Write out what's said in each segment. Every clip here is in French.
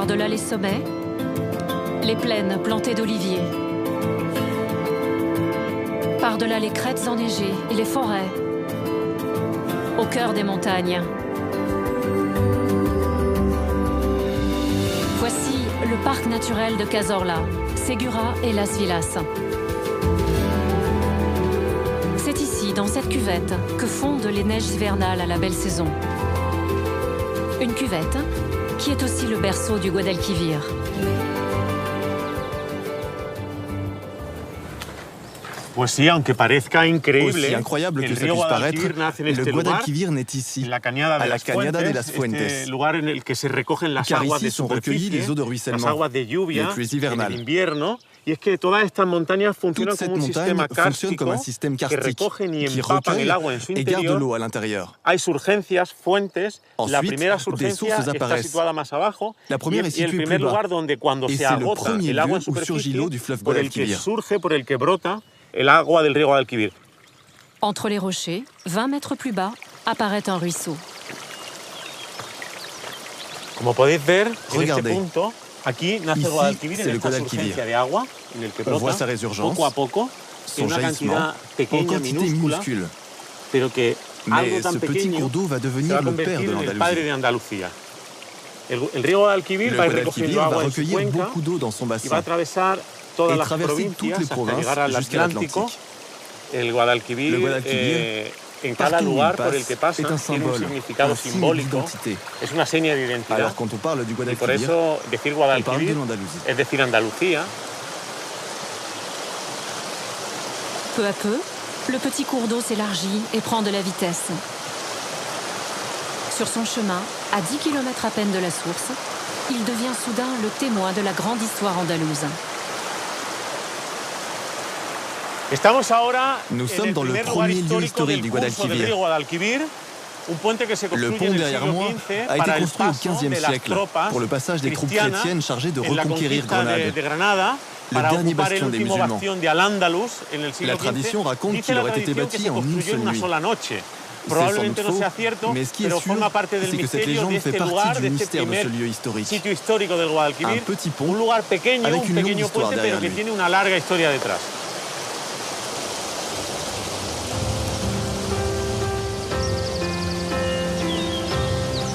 Par-delà les sommets, les plaines plantées d'oliviers. Par-delà les crêtes enneigées et les forêts. Au cœur des montagnes. Voici le parc naturel de Cazorla, Segura et Las Villas. C'est ici, dans cette cuvette, que fondent les neiges hivernales à la belle saison. Une cuvette qui est aussi le berceau du Guadalquivir. Pues sí, aunque parezca increíble, Aussi incroyable que ça puisse paraître, le Guadalquivir naît ici, à la Cañada de las Fuentes, este lugar en el que se recogen las car aguas de ici sont recueillies les eaux de las ruissellement, aguas de lluvia les pluies en hivernales. el invierno. Y es que todas estas montañas Toute funcionan cette como un montagne sistema fonctionne comme un système kárstico que karstique recogen y qui empapan recueille el agua en su et garde interior. l'eau à l'intérieur. Hay surgencias, fuentes. La Ensuite, primera des surgencia sources está apparaissent. situada más abajo. La première est y el située primer plus bas. lugar donde cuando Et se c'est le agota premier el agua lieu en où surgit l'eau du fleuve superficie, por el que Guadalquivir. surge, por el que brota el agua del río Guadalquivir. Entre les rochers, 20 mètres plus bas, apparaît un ruisseau. Como podéis ver, en Regardez. este punto, aquí nace Ici, el Guadalquivir, c'est en le esta Guadalquivir. surgencia de agua, en el que On voit brota sa résurgence, poco a poco, son en una jaillissement, cantidad en pequeña, quantité minúscula, minuscule. pero que Mais algo ce tan petit pequeño cours d'eau va se va devenir a le père convertir de en el padre de l'Andalousie. Andalucía. El río Guadalquivir Le va a ir Guadalquivir recogiendo va agua en su recueillir cuenca beaucoup d'eau dans son y va a bassin atravesar todas et las traverser toutes provincias les hasta provinces llegar al jusqu'à Atlántico. l'Atlantique. El Guadalquivir, Le Guadalquivir, en cada partout où lugar il por el que passe, pasa est un tiene un symbole, significado un signe simbólico, d'identité. es una seña de identidad. Alors quand on parle du Y por Guadalquivir, eso decir on parle de Guadalquivir l'Andalousie. es decir Andalucía. Peu à peu, le petit cours d'eau s'élargit et prend de la vitesse. Sur son chemin, à 10 km à peine de la source, il devient soudain le témoin de la grande histoire andalouse. Estamos ahora Nous en sommes el dans le primer premier lugar lieu histórico historique del du curso del Guadalquivir. río Guadalquivir, un puente que se Le construye pont en el derrière siglo moi XV a été para el construit au paso XVe de las siècle tropas pour le passage des troupes cristianas chrétiennes chargées de en la reconquérir conquista Grenade. de Granada Le para dernier ocupar el bastion des último musulmans. bastión de Al-Ándalus en el siglo La tradition XV. raconte Dice qu'il la aurait été tradición que bâti se en une construyó en seule una nuit. sola noche. C'est sans Probablemente doute no sea faux, cierto, mais ce qui est pero sûr, forma parte del c'est que cette misterio légende de fait este partie lugar, du de este mystère de primer ce lieu historique. sitio histórico del Un Guadalquivir. petit pont Un lugar pequeño, avec un une longue pequeño histoire puente, derrière pero que lui. tiene una larga historia detrás.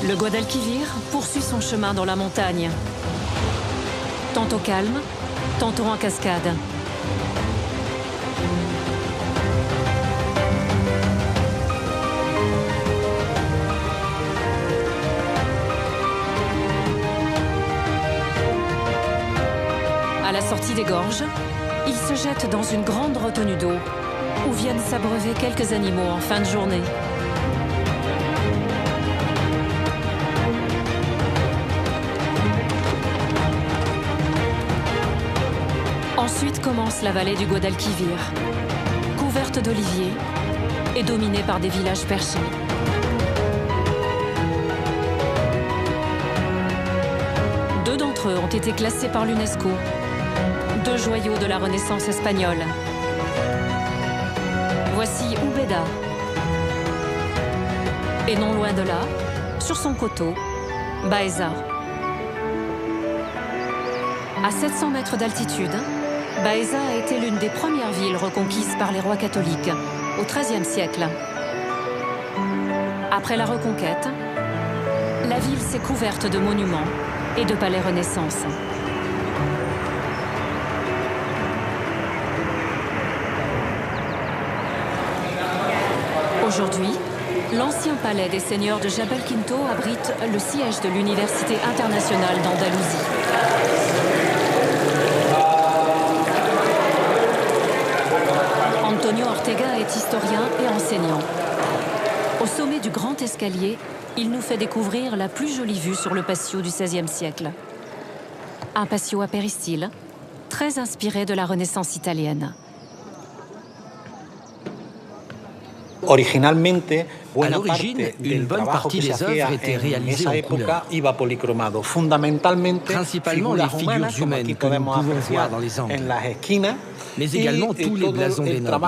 Le Guadalquivir poursuit son chemin dans la montagne. Tantôt calme, tantôt en cascade. À la sortie des gorges, il se jette dans une grande retenue d'eau où viennent s'abreuver quelques animaux en fin de journée. Ensuite commence la vallée du Guadalquivir, couverte d'oliviers et dominée par des villages perchés. Deux d'entre eux ont été classés par l'UNESCO, deux joyaux de la Renaissance espagnole. Voici Úbeda. Et non loin de là, sur son coteau, Baeza. À 700 mètres d'altitude, Baeza a été l'une des premières villes reconquises par les rois catholiques au XIIIe siècle. Après la reconquête, la ville s'est couverte de monuments et de palais Renaissance. Aujourd'hui, l'ancien palais des seigneurs de Jabal Quinto abrite le siège de l'Université internationale d'Andalousie. Antonio Ortega est historien et enseignant. Au sommet du grand escalier, il nous fait découvrir la plus jolie vue sur le patio du XVIe siècle. Un patio à péristyle, très inspiré de la Renaissance italienne. À l'origine, une bonne partie des œuvres étaient réalisées en couleur. Principalement les figures humaines que nous pouvons voir dans les angles, mais également tous les blasons des nobles.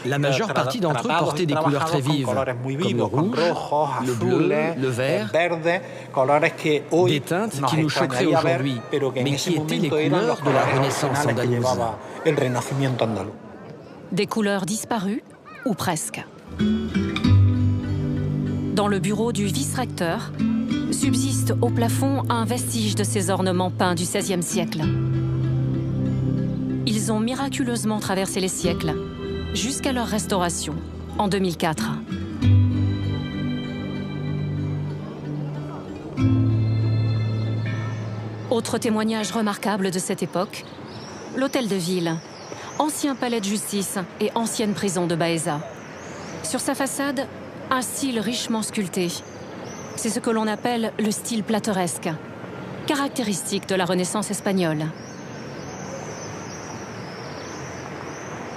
La majeure partie d'entre eux portaient des couleurs très vives, comme le rouge, le bleu, le vert, des teintes qui nous choqueraient aujourd'hui, mais qui étaient les couleurs de la Renaissance andalouse. Des couleurs disparues, ou presque. Dans le bureau du vice-recteur, subsiste au plafond un vestige de ces ornements peints du XVIe siècle. Ils ont miraculeusement traversé les siècles, jusqu'à leur restauration, en 2004. Autre témoignage remarquable de cette époque, l'hôtel de ville, ancien palais de justice et ancienne prison de Baeza. Sur sa façade, un style richement sculpté. C'est ce que l'on appelle le style plateresque, caractéristique de la Renaissance espagnole.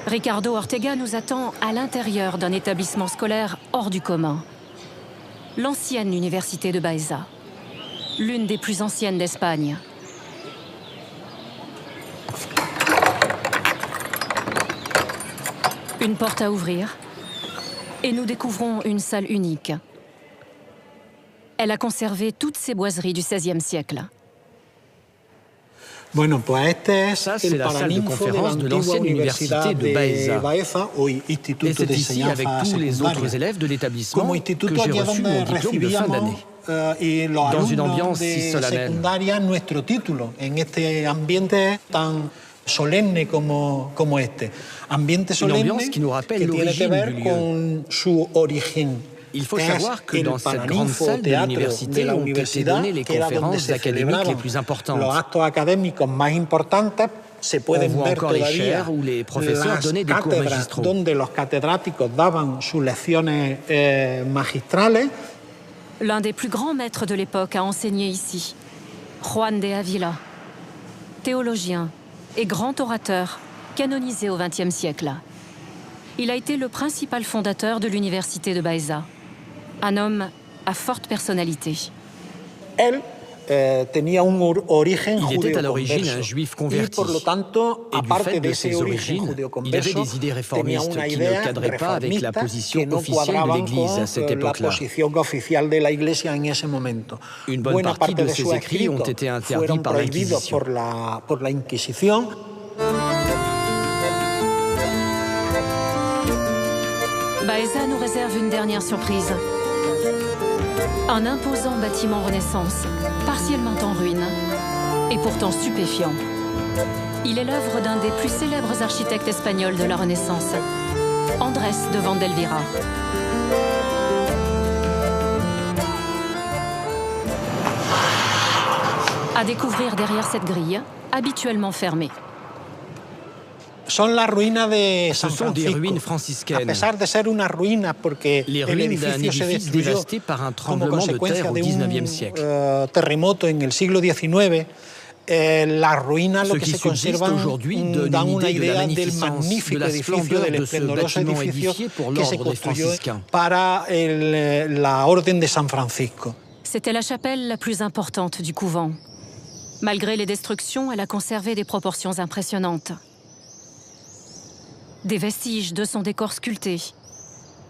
Ricardo Ortega nous attend à l'intérieur d'un établissement scolaire hors du commun. L'ancienne université de Baeza, l'une des plus anciennes d'Espagne. Une porte à ouvrir, et nous découvrons une salle unique. Elle a conservé toutes ses boiseries du XVIe siècle. Ça, c'est la salle de conférence de l'ancienne université de Baeza. Et c'est ici, avec tous les autres élèves de l'établissement, que j'ai reçu mon diplôme de fin d'année. Dans une ambiance si solennelle. Une ambiance qui nous rappelle l'origine du lieu. Il faut savoir que dans cette grande salle de l'université ont été données les conférences académiques les plus importantes. On voit encore les chaires où les professeurs donnaient des cours magistraux. L'un des plus grands maîtres de l'époque a enseigné ici, Juan de Ávila, théologien et grand orateur, canonisé au XXe siècle. Il a été le principal fondateur de l'université de Baeza. Un homme à forte personnalité. Il était à l'origine un juif converti. Et du fait de ses origines, il avait des idées réformistes qui ne cadraient pas avec la position officielle de l'Église à cette époque-là. Une bonne partie de ses écrits ont été interdits par l'Inquisition. Baeza nous réserve une dernière surprise. Un imposant bâtiment Renaissance, partiellement en ruine, et pourtant stupéfiant. Il est l'œuvre d'un des plus célèbres architectes espagnols de la Renaissance, Andrés de Vandelvira. À découvrir derrière cette grille, habituellement fermée. Ce sont des ruines franciscaines. Les ruines d'un édifice dévasté par un tremblement de terre au XIXe siècle. Ce qui subsiste aujourd'hui donne une idée de la magnificence, de la splendeur de ce bâtiment édifié pour l'ordre des franciscains. C'était la chapelle la plus importante du couvent. Malgré les destructions, elle a conservé des proportions impressionnantes. Des vestiges de son décor sculpté,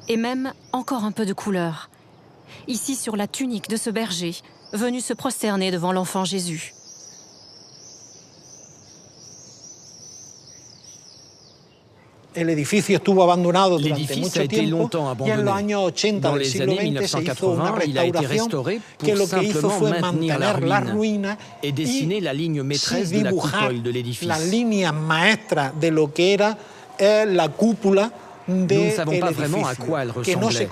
et même encore un peu de couleur. Ici sur la tunique de ce berger, venu se prosterner devant l'enfant Jésus. L'édifice a été longtemps abandonné. Dans les années 1980, il a été restauré pour simplement maintenir la ruine et dessiner la ligne maîtresse de la coupole de l'édifice. Nous ne savons pas vraiment à quoi elle ressemblait,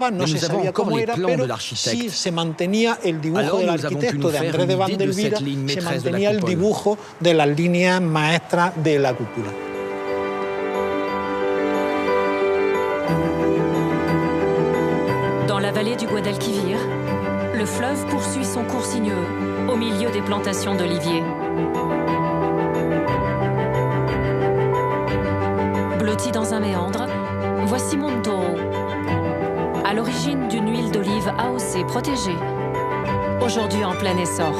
mais nous avons encore les plans de l'architecte. Alors nous avons pu nous faire une idée de cette ligne maîtresse de la coupole. Dans la vallée du Guadalquivir, le fleuve poursuit son cours sinueux au milieu des plantations d'oliviers. Blotti dans un méandre, voici Montoro, à l'origine d'une huile d'olive AOC protégée, aujourd'hui en plein essor.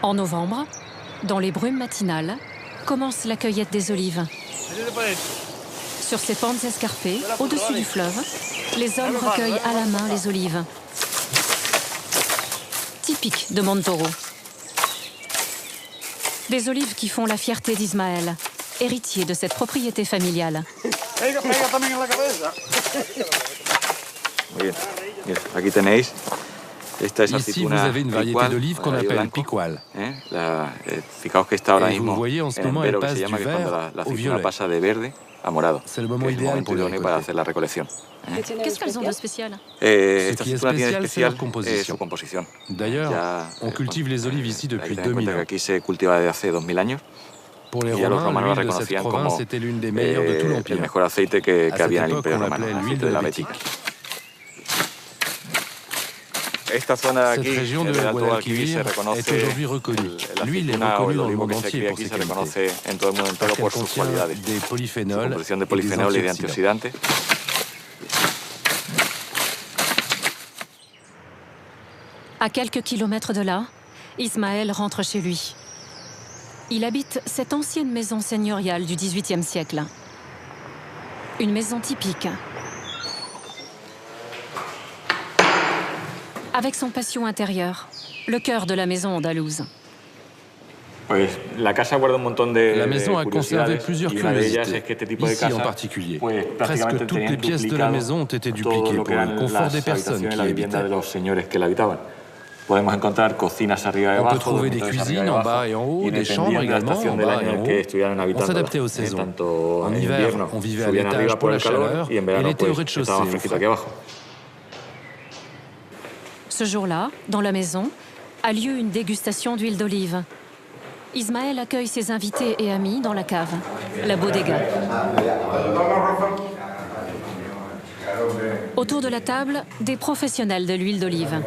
En novembre, dans les brumes matinales, commence la cueillette des olives. Sur ces pentes escarpées, au-dessus du fleuve, les hommes recueillent à la main les olives. Typique de Montoro. Des olives qui font la fierté d'Ismaël, héritier de cette propriété familiale. Ici, vous avez une variété d'olives qu'on appelle picual. Et vous voyez, en ce moment, elle passe du vert au violet. C'est le moment idéal pour les récolter. Qu'est-ce qu'elles ont de spécial? Ce qui est spécial, c'est leur composition. D'ailleurs, on cultive les olives ici depuis 2000 ans. Pour les Romains, l'huile de cette province était l'une des meilleures de tout l'Empire. À cette époque, on l'appelait l'huile de la Bétique. Cette région de Guadalquivir est aujourd'hui reconnue. L'huile est reconnue dans le monde entier pour ses qualités, parce qu'elle contient des polyphénols et des antioxydants. À quelques kilomètres de là, Ismaël rentre chez lui. Il habite cette ancienne maison seigneuriale du XVIIIe siècle. Une maison typique. Avec son patio intérieur, le cœur de la maison andalouse. La maison a conservé plusieurs curiosités, ici en particulier. Presque toutes les pièces de la maison ont été dupliquées pour le confort des personnes qui y habitaient. On peut trouver des cuisines en bas et en haut, des chambres également en bas et en haut. On s'adaptait aux saisons. En hiver, on vivait à l'étage pour la chaleur et l'été au rez-de-chaussée. Ce jour-là, dans la maison, a lieu une dégustation d'huile d'olive. Ismaël accueille ses invités et amis dans la cave, la bodega. Autour de la table, des professionnels de l'huile d'olive.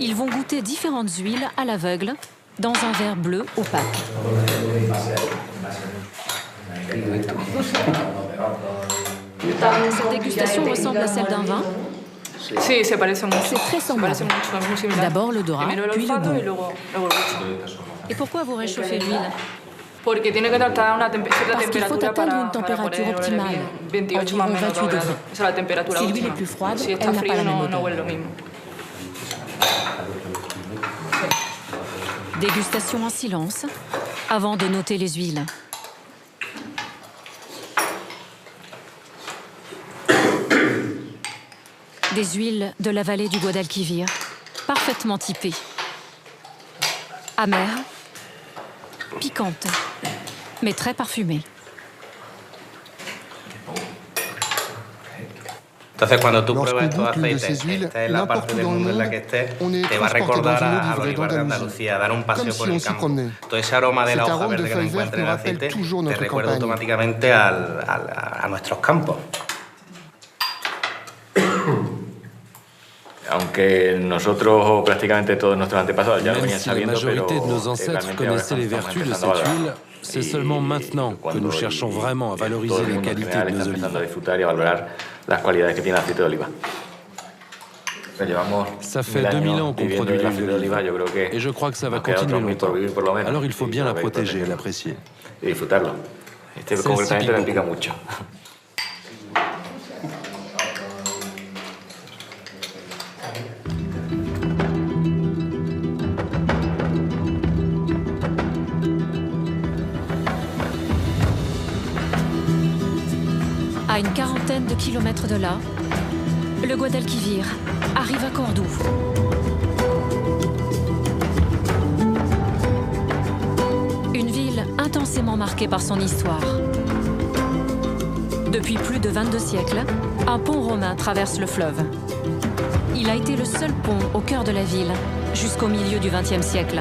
Ils vont goûter différentes huiles à l'aveugle dans un verre bleu opaque. Cette dégustation ressemble à celle d'un vin. C'est très semblable. D'abord l'odorat, puis le goût. Et pourquoi vous réchauffez l'huile? Parce qu'il faut atteindre une température optimale, environ 28 degrés. Si l'huile est plus froide, elle n'a pas la même odeur. Dégustation en silence, avant de noter les huiles. Des huiles de la vallée du Guadalquivir, parfaitement typées. Amères, piquantes, mais très parfumées. Lorsqu'on goûte l'une de ces huiles, n'importe où dans le monde, on est transporté dans une eau livrée d'Andalousie, comme si on s'y promenait. Cet arôme de feuilles vertes nous rappelle toujours notre campagne. Même si la majorité de nos ancêtres connaissaient les vertus de cette huile, c'est seulement maintenant que nous cherchons vraiment à valoriser les qualités de nos olives. Ça fait 2000 ans qu'on produit l'huile d'olive, et je crois que ça va continuer longtemps. Alors il faut bien la protéger et l'apprécier. Celle-ci pique beaucoup. À une quarantaine de kilomètres de là, le Guadalquivir arrive à Cordoue. Une ville intensément marquée par son histoire. Depuis plus de 22 siècles, un pont romain traverse le fleuve. Il a été le seul pont au cœur de la ville jusqu'au milieu du XXe siècle.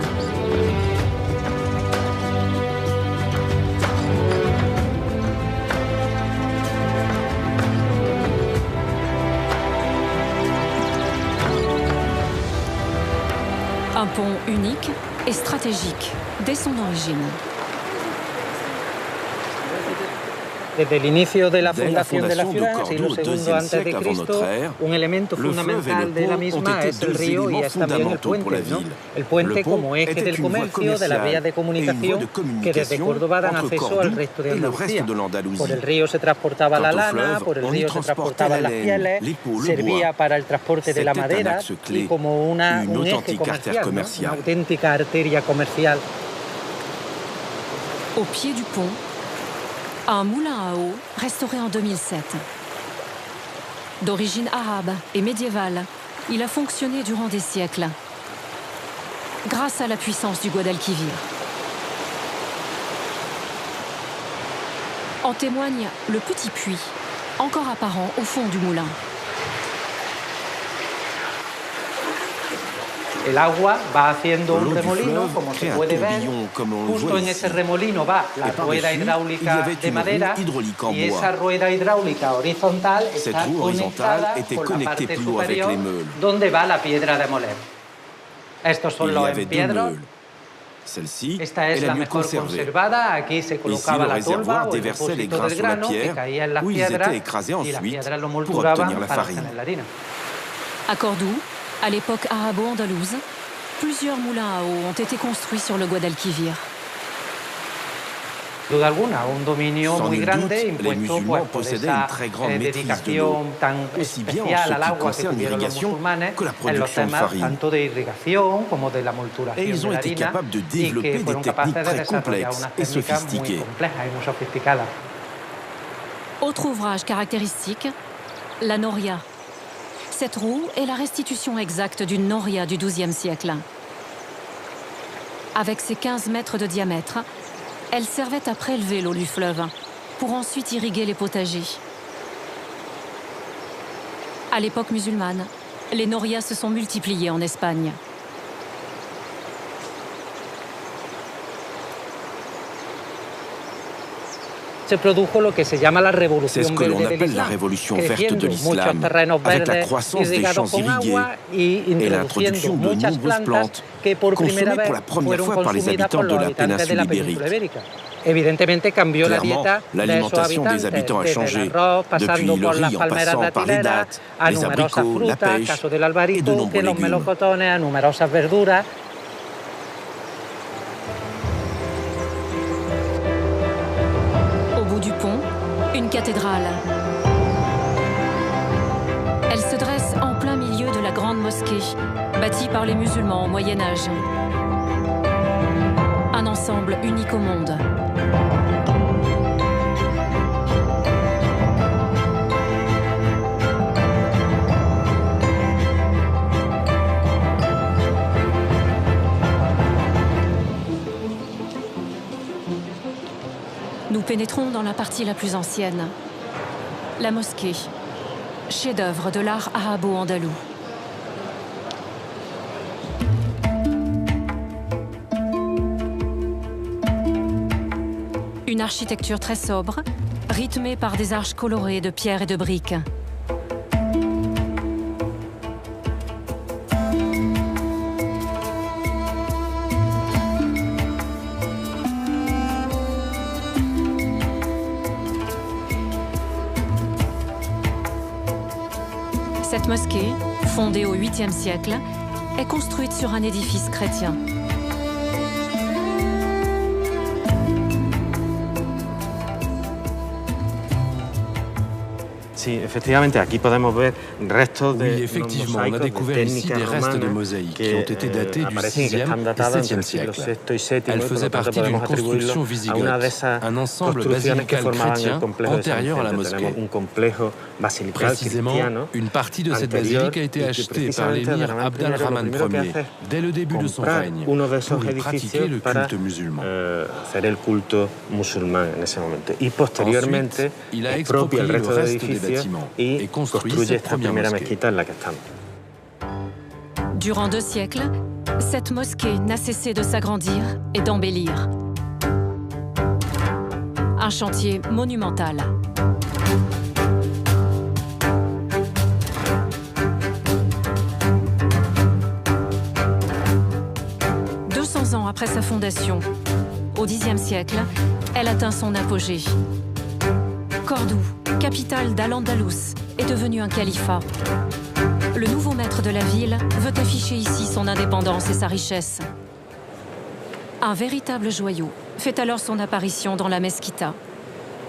Un pont unique et stratégique dès son origine. Desde el inicio de la Dès la fundación de la fondation de ciudad, Cordoue siglo au II IIe antes de siècle avant Cristo, notre ère, un elemento le fleuve et fundamental le de la pont misma ont été es el deux río y éléments es también el fondamentaux pour la puente, ¿no? ville. El puente Le pont como eje était del une voie comercio, de la vía de commerciale et une voie comunicación de que communication desde Córdoba dan entre acceso al Cordoue resto de et le Andalucía. reste de l'Andalousie. Por el río se transportaba la Quant au lana, fleuve, por el on y río se transportait transportaban la las laine, pieles, les peaux, le servía bois. para el transporte de la C'était un madera axe clé, y como une un eje authentique artère comercial, ¿no? Una commerciale. auténtica arteria comercial. Au pied du pont, un moulin à eau restauré en 2007. D'origine arabe et médiévale, il a fonctionné durant des siècles, grâce à la puissance du Guadalquivir. En témoigne le petit puits, encore apparent au fond du moulin. El agua va haciendo un remolino, como se crée un puede ver. tourbillon, comme on le Justo voit en ici. ese remolino va la Et rueda par-dessus, hidráulica il y avait de une madera roue hydraulique en y bois. esa rueda hidráulica horizontal Cette está roue horizontale conectada était con la connectée parte plus haut avec superior les meules. donde va la piedra de moler. Estos son Il y los avait deux empiedros. meules. Celle-ci Esta est es la la mieux mejor conservée. conservada. Aquí se Ici, colocaba le la tolva réservoir o el déversait les depósito grains del sur la grano que pierre, caía en las où ils piedras étaient écrasés y las ensuite piedras lo pour molturaban obtenir la para farine. obtener la harina. À Cordoue, à l'époque arabo-andalouse, plusieurs moulins à eau ont été construits sur le Guadalquivir. Sin duda alguna, un dominio Sans muy nul grande doute, les impuesto musulmans por possédaient esa une très grande maîtrise de dedicación tan aussi bien en especial ce al qui agua que concerne tuvieron los l'irrigation musulmanes que la en los production de temas farine. tanto de irrigación como de la molturación Et ils ont de la été harina capables de y développer que des fueron techniques capaces de très desarrollar complexes unas et técnicas muy sophistiquées. complejas y muy sofisticadas. Autre ouvrage caractéristique, la noria. Cette roue est la restitution exacte d'une noria du XIIe siècle. Avec ses 15 mètres de diamètre, elle servait à prélever l'eau du fleuve pour ensuite irriguer les potagers. À l'époque musulmane, les norias se sont multipliées en Espagne. Se produjo lo que se llama la C'est ce revolución que l'on verde del appelle la Islam, révolution verte de creciendo muchos l'islam, terrenos avec la verdes croissance des irrigados champs con irrigués agua y et introduciendo l'introduction de muchas nombreuses plantas plantes que por primera consommées vez pour la première fueron fois par les consumidas habitants por de los la habitantes de la péninsule península ibérique. ibérica. Evidentemente cambió la Clairement, dieta de esos l'alimentation des habitantes, habitants a desde changé, el arroz, depuis pasando le por las riz en palmeras passant par les datileras, dattes, a les numerosas abricots, la frutas, pêche caso del et de albaricoque, nombreux los légumes. melocotones, a numerosas verduras. Au bout du pont, une cathédrale. Elle se dresse en plein milieu de la grande mosquée, bâtie par les musulmans au Moyen-Âge. Un ensemble unique au monde. Nous pénétrons dans la partie la plus ancienne, la mosquée, chef-d'œuvre de l'art arabo-andalou. Une architecture très sobre, rythmée par des arches colorées de pierre et de briques. Cette mosquée, fondée au 8e siècle, est construite sur un édifice chrétien. Sí, efectivamente, aquí podemos ver restos de Oui, effectivement, on a découvert ici des restes de mosaïques qui ont été datés du 6e et 7e siècle. Elles faisaient partie d'une construction visigoth, un ensemble basilical chrétien antérieur à la mosquée. Précisément, une partie de cette basilique a été achetée par l'émir Abd al-Rahman Ier dès le début de son règne pour y pratiquer le culte musulman. Ensuite, il a exproprié le reste des bâtiments et construit cette première mosquée. Durant 2 siècles, cette mosquée n'a cessé de s'agrandir et d'embellir. Un chantier monumental. « 200 ans après sa fondation, au Xe siècle, elle atteint son apogée. Cordoue, capitale d'Al-Andalus, est devenue un califat. Le nouveau maître de la ville veut afficher ici son indépendance et sa richesse. Un véritable joyau fait alors son apparition dans la Mesquita,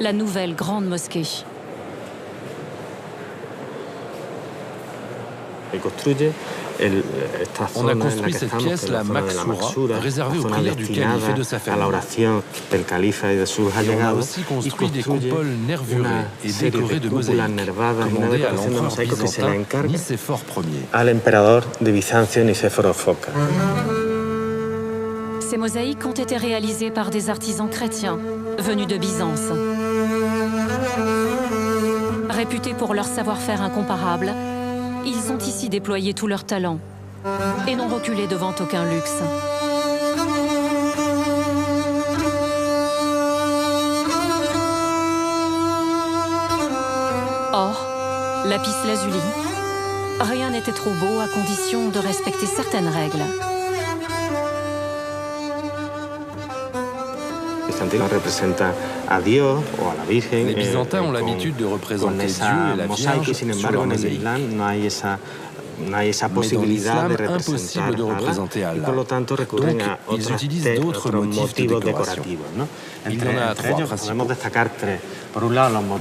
la nouvelle grande mosquée. On a construit cette pièce, la Maksoura, réservée aux prières du calife et de sa famille. Et on a aussi construit des coupoles nervurées et décorées de mosaïques, commandées à l'empereur byzantin Nicéphore Ier. Ces mosaïques ont été réalisées par des artisans chrétiens venus de Byzance. Réputés pour leur savoir-faire incomparable, ils ont ici déployé tout leur talent et n'ont reculé devant aucun luxe. Or, lapis lazuli, rien n'était trop beau à condition de respecter certaines règles. Les Byzantins ont l'habitude de représenter Dieu et la Vierge sur leur mosaïque. Mais dans l'islam, impossible de représenter Allah. Donc, ils utilisent d'autres motifs de décoration. Il y en a trois principaux.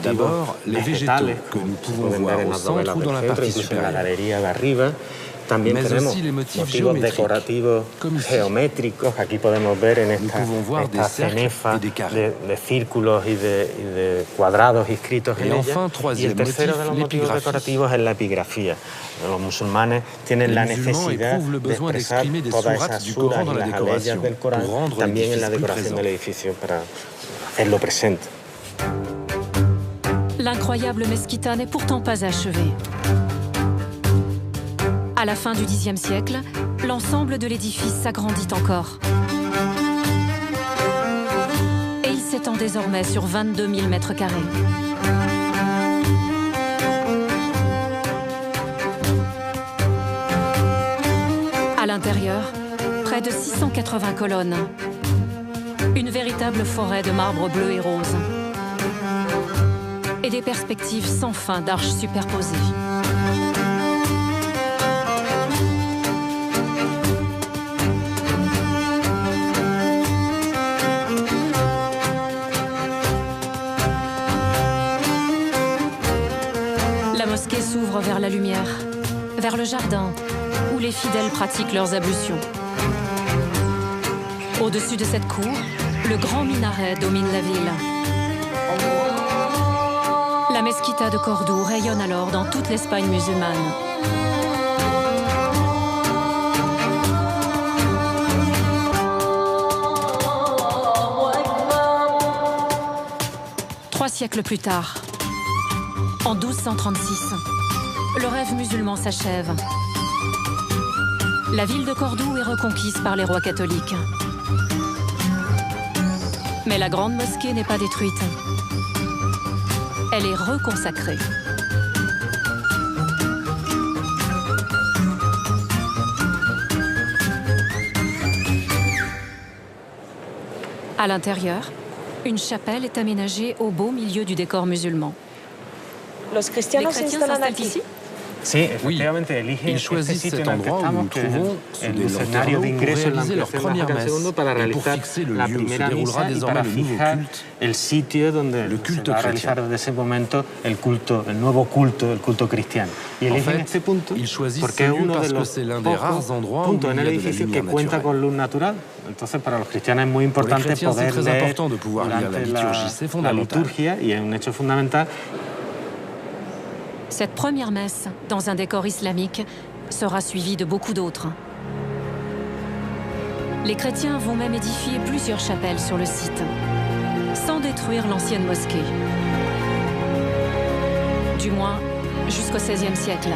D'abord, les végétaux que nous pouvons voir au centre ou dans la partie supérieure. Mais aussi les motifs géométriques, comme ici. Nous pouvons voir des cercles et des carrés. Et enfin, troisième motif, l'épigraphie. Les musulmans éprouvent le besoin d'exprimer des sourates du Coran dans la décoration pour rendre l'édifice plus présent. L'incroyable mesquita n'est pourtant pas achevée. À la fin du Xe siècle, l'ensemble de l'édifice s'agrandit encore. Et il s'étend désormais sur 22 000 mètres carrés. À l'intérieur, près de 680 colonnes. Une véritable forêt de marbre bleu et rose. Et des perspectives sans fin d'arches superposées. La mosquée s'ouvre vers la lumière, vers le jardin, où les fidèles pratiquent leurs ablutions. Au-dessus de cette cour, le grand minaret domine la ville. La mesquita de Cordoue rayonne alors dans toute l'Espagne musulmane. Trois siècles plus tard, en 1236, le rêve musulman s'achève. La ville de Cordoue est reconquise par les rois catholiques. Mais la grande mosquée n'est pas détruite. Elle est reconsacrée. À l'intérieur, une chapelle est aménagée au beau milieu du décor musulman. Les chrétiens s'installent ici? Oui, ils choisissent cet endroit où nous trouvons, sous des lanterneaux, pour réaliser leur première messe et pour fixer le lieu où se déroulera désormais le nouveau culte, le culte chrétien. En fait, ils choisissent ce lieu parce que c'est l'un des rares endroits où il y a de la lumière naturelle. Pour les chrétiens, c'est très important de pouvoir lire la liturgie, c'est fondamental. Cette première messe, dans un décor islamique, sera suivie de beaucoup d'autres. Les chrétiens vont même édifier plusieurs chapelles sur le site, sans détruire l'ancienne mosquée. Du moins, jusqu'au XVIe siècle.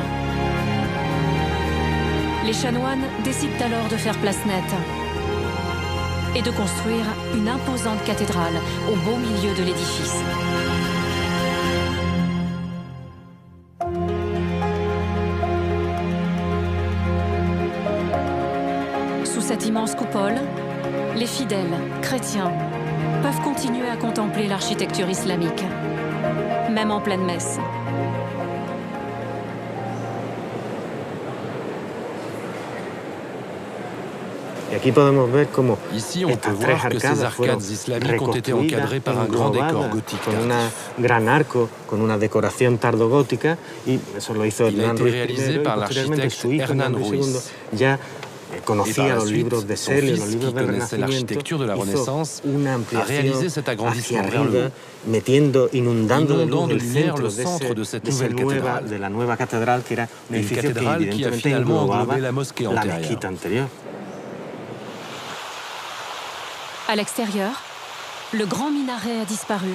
Les chanoines décident alors de faire place nette et de construire une imposante cathédrale au beau milieu de l'édifice. Sous cette immense coupole, les fidèles chrétiens peuvent continuer à contempler l'architecture islamique. même en pleine messe. Ici, on peut voir que ces arcades islamiques ont été encadrées par un grand décor gothique Il a été réalisé par l'architecte Hernán Ruiz. Et par la suite, son fils, qui connaissait l'architecture de la Renaissance, a réalisé cet agrandissement vers le haut, inondant de lumière le centre de cette nouvelle cathédrale. Une cathédrale qui a finalement englobé la mosquée antérieure. À l'extérieur, le grand minaret a disparu,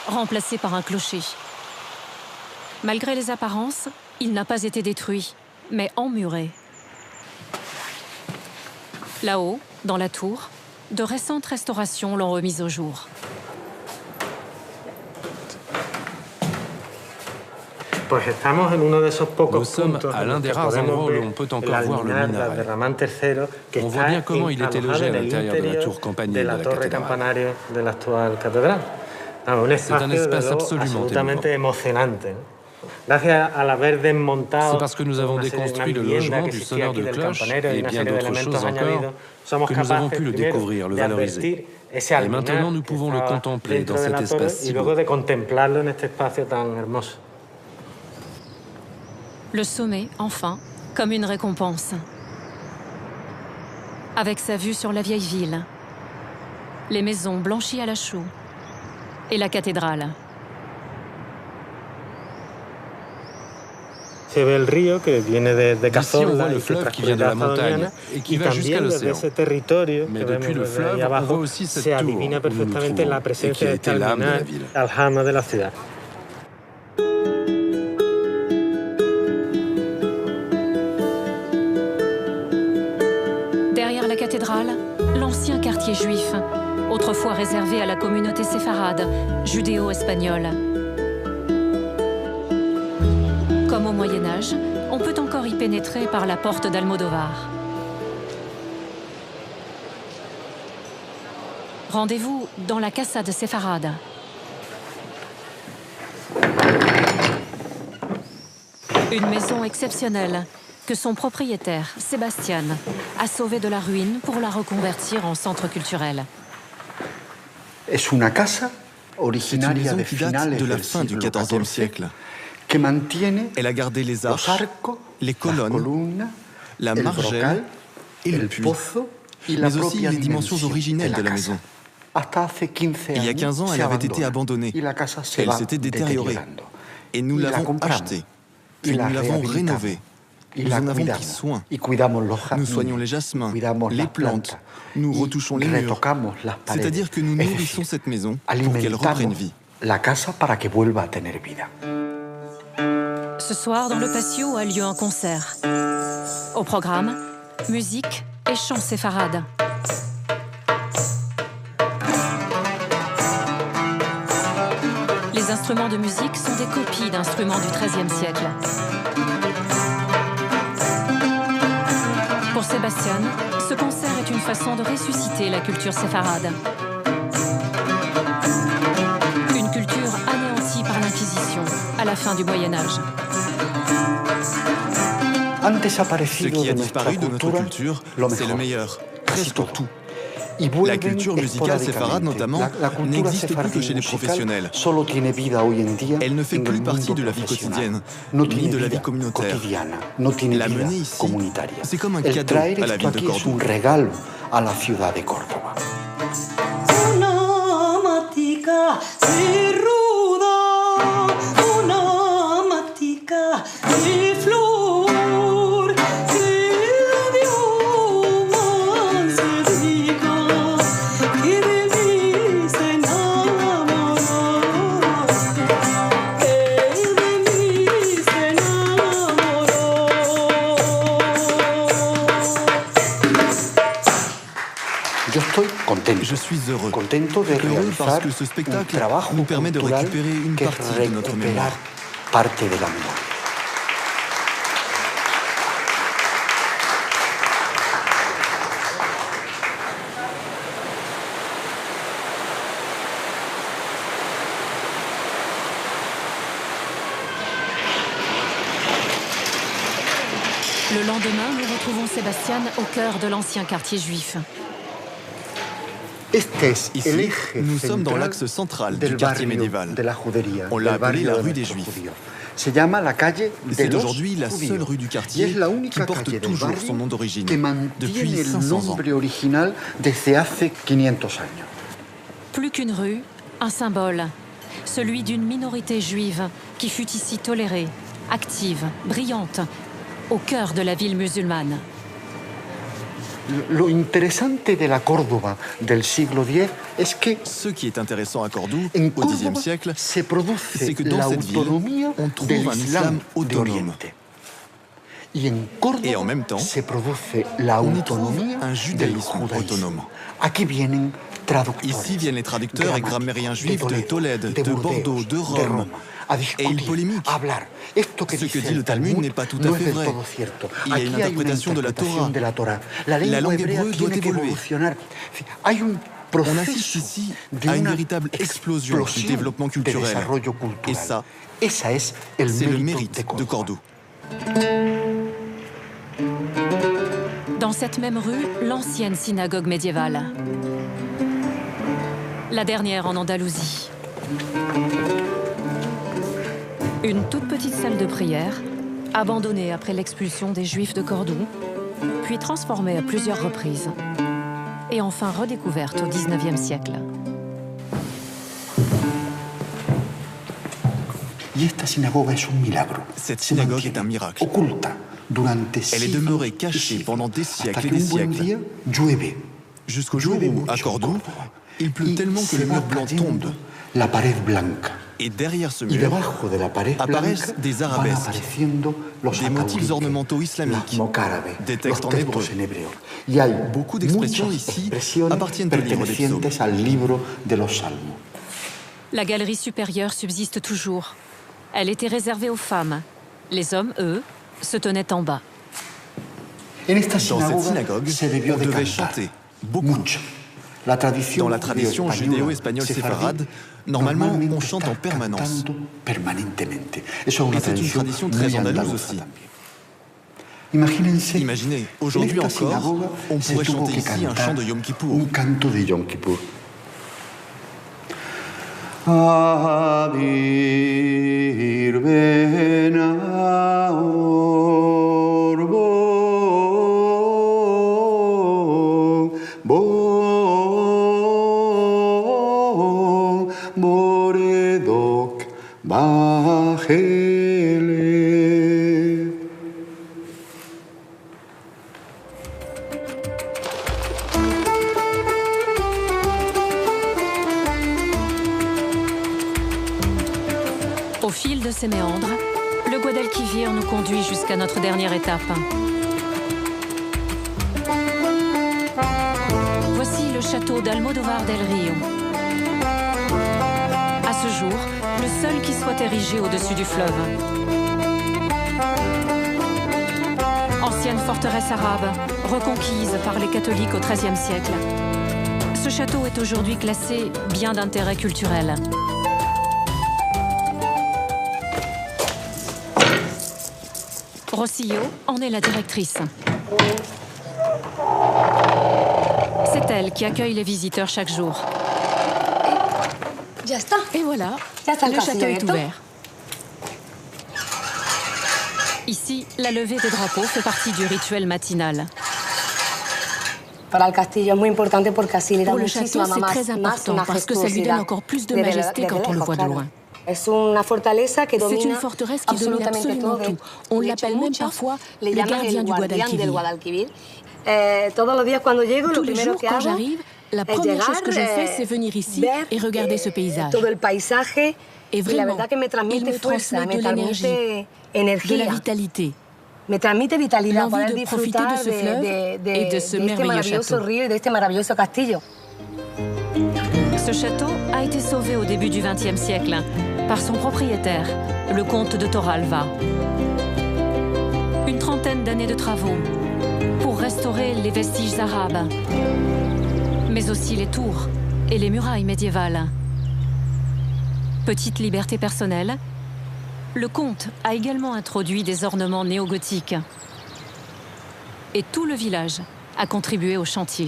remplacé par un clocher. Malgré les apparences, il n'a pas été détruit, mais emmuré. Là-haut, dans la tour, de récentes restaurations l'ont remise au jour. Nous sommes à l'un des rares endroits où l'on peut encore voir le minaret. On voit bien comment il était logé à l'intérieur de la tour campanile de la cathédrale. C'est un espace absolument émouvant. C'est parce que nous avons déconstruit le logement du sonneur de cloche et bien d'autres choses encore que nous avons pu le découvrir, le valoriser. Et maintenant, nous pouvons le contempler dans cet espace si beau. Le sommet, enfin, comme une récompense. Avec sa vue sur la vieille ville, les maisons blanchies à la chaux et la cathédrale. Ici, on voit le fleuve qui vient de la montagne et qui va jusqu'à l'océan. Mais depuis le fleuve, on voit aussi cette tour où nous nous trouvons et qui a été l'âme de la ville. Derrière la cathédrale, l'ancien quartier juif, autrefois réservé à la communauté séfarade, judéo-espagnole. Comme au Moyen-Âge, on peut encore y pénétrer par la porte d'Almodovar. Rendez-vous dans la Casa de Séfarade. Une maison exceptionnelle que son propriétaire, Sébastien, a sauvée de la ruine pour la reconvertir en centre culturel. C'est une maison qui date de la fin du XIVe siècle. Elle a gardé les arches, les colonnes, la margelle et le puits, mais aussi les dimensions originelles de la maison. Il y a 15 ans, elle avait été abandonnée. Elle s'était détériorée. Et nous l'avons achetée. Puis nous l'avons rénovée. Nous en avons pris soin. Nous soignons les jasmins, les plantes. Nous retouchons les murs. C'est-à-dire que nous nourrissons cette maison pour qu'elle reprenne vie. Ce soir, dans le patio, a lieu un concert. Au programme, musique et chants séfarades. Les instruments de musique sont des copies d'instruments du XIIIe siècle. Pour Sébastien, ce concert est une façon de ressusciter la culture séfarade. Une culture anéantie par l'Inquisition à la fin du Moyen-Âge. Ce qui a disparu de notre culture, c'est le meilleur, presque tout. La culture musicale séfarade, notamment, n'existe plus que chez les professionnels. Elle ne fait plus partie de la vie quotidienne, ni de la vie communautaire. La mener ici, c'est comme un cadeau à la ville de Cordoue. Je suis heureux parce que ce spectacle nous permet de récupérer une partie de notre mémoire. lendemain, nous retrouvons Sébastien au cœur de l'ancien quartier juif. Ici, nous sommes dans l'axe central du quartier médiéval. On l'a appelé la rue des Juifs. C'est aujourd'hui la seule rue du quartier qui porte toujours son nom d'origine, depuis 500 ans. Plus qu'une rue, un symbole, celui d'une minorité juive qui fut ici tolérée, active, brillante, au cœur de la ville musulmane. Ce qui est intéressant à Cordoue, au Xe siècle, c'est que dans cette ville, on trouve un islam autonome. Et en même temps, on y trouve un judaïsme autonome. Ici viennent les traducteurs et grammairiens juifs de Tolède, de Bordeaux, de Rome. Et ils polémiquent. Ce que dit le Talmud n'est pas tout à fait vrai. Il y a une interprétation de la Torah. La langue hébreu doit évoluer. On assiste ici à une véritable explosion du développement culturel. Et ça, c'est le mérite de Cordoue. Dans cette même rue, l'ancienne synagogue médiévale. La dernière en Andalousie. Une toute petite salle de prière, abandonnée après l'expulsion des Juifs de Cordoue, puis transformée à plusieurs reprises, et enfin redécouverte au XIXe siècle. Cette synagogue est un miracle. Elle est demeurée cachée pendant des siècles et des siècles, jusqu'au jour où, à Cordoue, il pleut tellement que le mur blanc tombe. Et derrière ce mur apparaissent des arabesques, des motifs ornementaux islamiques, des textes en hébreu. Beaucoup d'expressions ici appartiennent au livre des psaumes. La galerie supérieure subsiste toujours. Elle était réservée aux femmes. Les hommes, eux, se tenaient en bas. Dans cette synagogue, on devait chanter beaucoup. Dans la tradition judéo-espagnole séfarade, normalement, on chante en permanence. Et c'est une tradition très andalouse aussi. Imaginez, aujourd'hui encore, on pourrait chanter ici un chant de Yom Kippour. Au fil de ces méandres, le Guadalquivir nous conduit jusqu'à notre dernière étape. Voici le château d'Almodóvar del Río. À ce jour, le seul qui soit érigé au-dessus du fleuve. Ancienne forteresse arabe, reconquise par les catholiques au XIIIe siècle. Ce château est aujourd'hui classé bien d'intérêt culturel. Rosillo en est la directrice. C'est elle qui accueille les visiteurs chaque jour. Et voilà, le château est ouvert. Ici, la levée des drapeaux fait partie du rituel matinal. Pour le château, c'est très important parce que ça lui donne encore plus de majesté quand on le voit de loin. C'est une forteresse qui domine absolument tout. On l'appelle même parfois les gardiens du Guadalquivir. Tous les jours, quand j'arrive, la première chose que je fais, c'est venir ici et regarder ce paysage. Et vraiment, il me transmet de l'énergie, de la vitalité. L'envie de profiter de ce fleuve et de ce merveilleux château. Ce château a été sauvé au début du XXe siècle par son propriétaire, le comte de Torralva. Une trentaine d'années de travaux pour restaurer les vestiges arabes, mais aussi les tours et les murailles médiévales. Petite liberté personnelle, le comte a également introduit des ornements néogothiques. et tout le village a contribué au chantier.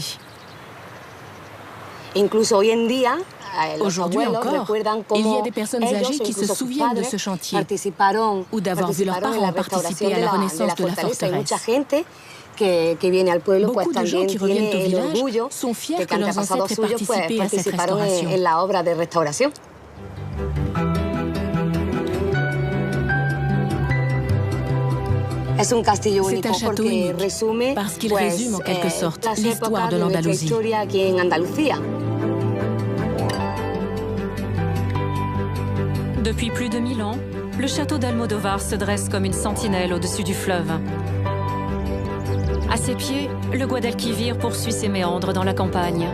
Aujourd'hui encore, il y a des personnes âgées qui se souviennent de ce chantier ou d'avoir vu leurs parents participer à la renaissance de la forteresse. Beaucoup de gens qui reviennent au village sont fiers que leurs ancêtres aient participé à cette restauration. C'est un château unique parce qu'il résume en quelque sorte l'histoire de l'Andalousie. Depuis plus de 1000 ans, le château d'Almodóvar se dresse comme une sentinelle au-dessus du fleuve. À ses pieds, le Guadalquivir poursuit ses méandres dans la campagne.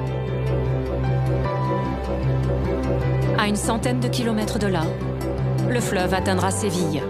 À une centaine de kilomètres de là, le fleuve atteindra Séville.